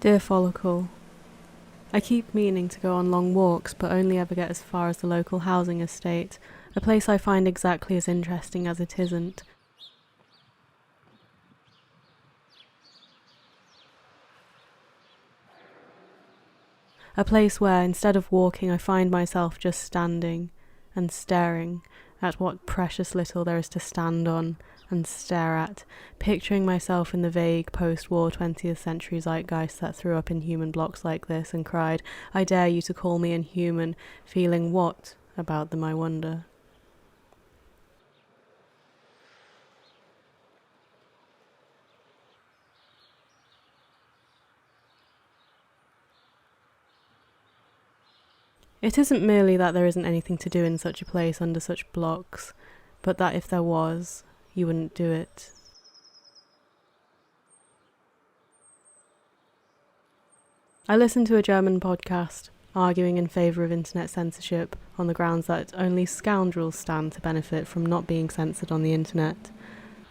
Dear Follicle, I keep meaning to go on long walks but only ever get as far as the local housing estate, a place I find exactly as interesting as it isn't. A place where, instead of walking, I find myself just standing and staring at what precious little there is to stand on and stare at, picturing myself in the vague post-war 20th century zeitgeist that threw up inhuman blocks like this and cried, "I dare you to call me inhuman," feeling what about them, I wonder. It isn't merely that there isn't anything to do in such a place under such blocks, but that if there was, you wouldn't do it. I listened to a German podcast arguing in favour of internet censorship on the grounds that only scoundrels stand to benefit from not being censored on the internet.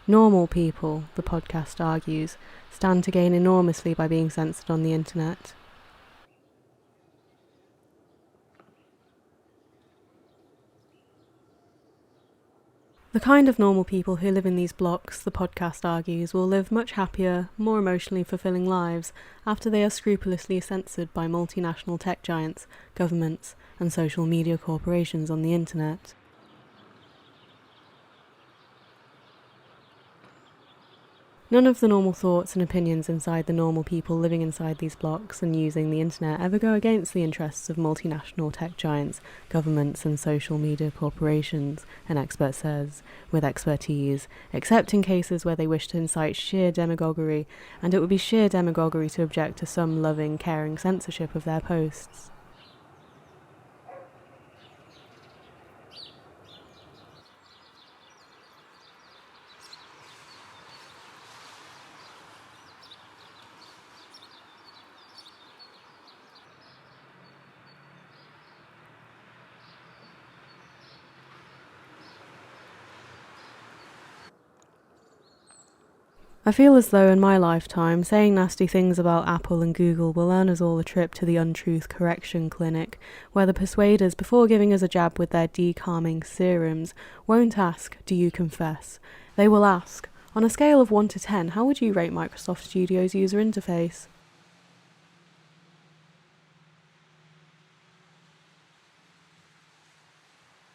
Normal people, the podcast argues, stand to gain enormously by being censored on the internet. The kind of normal people who live in these blocks, the podcast argues, will live much happier, more emotionally fulfilling lives after they are scrupulously censored by multinational tech giants, governments, and social media corporations on the internet. None of the normal thoughts and opinions inside the normal people living inside these blocks and using the internet ever go against the interests of multinational tech giants, governments and social media corporations, an expert says, with expertise, except in cases where they wish to incite sheer demagoguery, and it would be sheer demagoguery to object to some loving, caring censorship of their posts. I feel as though in my lifetime, saying nasty things about Apple and Google will earn us all a trip to the untruth correction clinic, where the persuaders, before giving us a jab with their de-calming serums, won't ask, "Do you confess?" They will ask, "On a scale of 1 to 10, how would you rate Microsoft Studio's user interface?"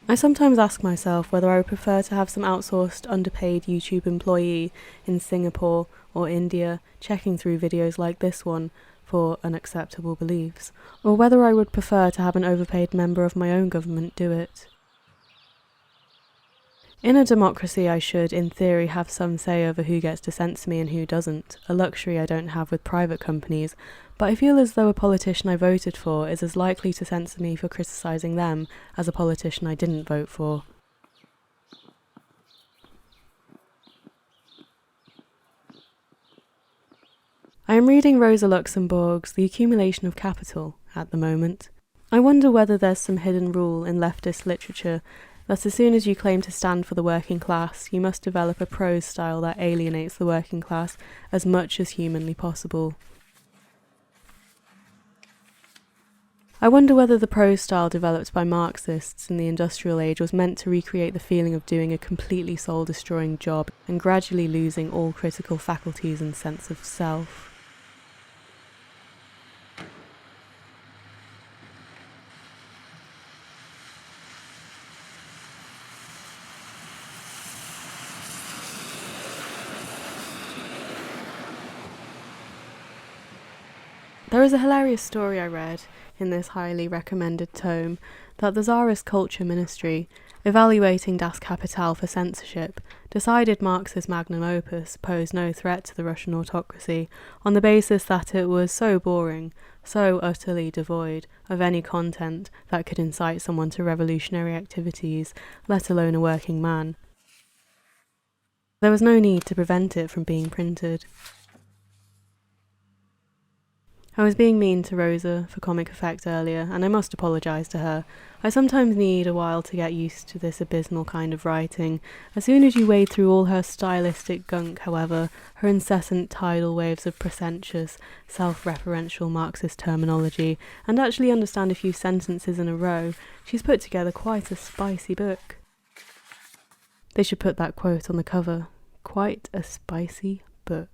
I sometimes ask myself whether I would prefer to have some outsourced, underpaid YouTube employee in Singapore or India checking through videos like this one for unacceptable beliefs, or whether I would prefer to have an overpaid member of my own government do it. In a democracy, I should, in theory, have some say over who gets to censor me and who doesn't, a luxury I don't have with private companies, but I feel as though a politician I voted for is as likely to censor me for criticising them as a politician I didn't vote for. I am reading Rosa Luxemburg's The Accumulation of Capital at the moment. I wonder whether there's some hidden rule in leftist literature that as soon as you claim to stand for the working class, you must develop a prose style that alienates the working class as much as humanly possible. I wonder whether the prose style developed by Marxists in the industrial age was meant to recreate the feeling of doing a completely soul-destroying job and gradually losing all critical faculties and sense of self. There is a hilarious story I read in this highly recommended tome that the Tsarist Culture Ministry, evaluating Das Kapital for censorship, decided Marx's magnum opus posed no threat to the Russian autocracy on the basis that it was so boring, so utterly devoid of any content that could incite someone to revolutionary activities, let alone a working man. There was no need to prevent it from being printed. I was being mean to Rosa for comic effect earlier, and I must apologise to her. I sometimes need a while to get used to this abysmal kind of writing. As soon as you wade through all her stylistic gunk, however, her incessant tidal waves of pretentious, self-referential Marxist terminology, and actually understand a few sentences in a row, she's put together quite a spicy book. They should put that quote on the cover. Quite a spicy book.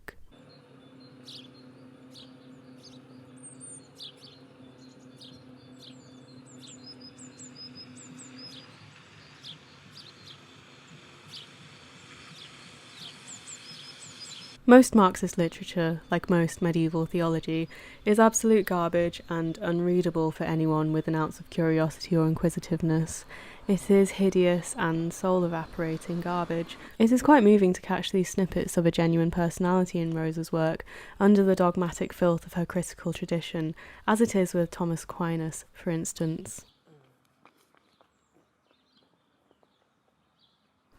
Most Marxist literature, like most medieval theology, is absolute garbage and unreadable for anyone with an ounce of curiosity or inquisitiveness. It is hideous and soul-evaporating garbage. It is quite moving to catch these snippets of a genuine personality in Rosa's work, under the dogmatic filth of her critical tradition, as it is with Thomas Aquinas, for instance.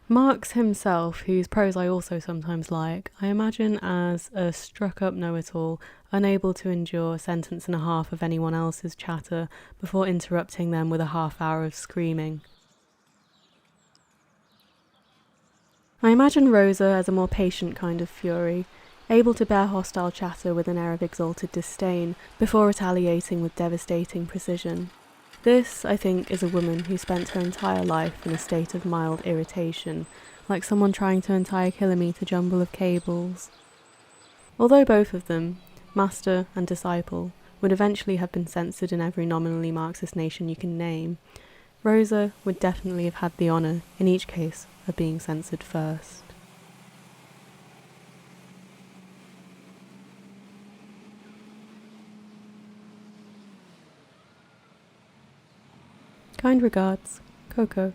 Marx himself, whose prose I also sometimes like, I imagine as a struck-up know-it-all, unable to endure a sentence and a half of anyone else's chatter before interrupting them with a half-hour of screaming. I imagine Rosa as a more patient kind of fury, able to bear hostile chatter with an air of exalted disdain, before retaliating with devastating precision. This, I think, is a woman who spent her entire life in a state of mild irritation, like someone trying to untie a kilometre jumble of cables. Although both of them, master and disciple, would eventually have been censored in every nominally Marxist nation you can name, Rosa would definitely have had the honour, in each case, of being censored first. Kind regards, Coco.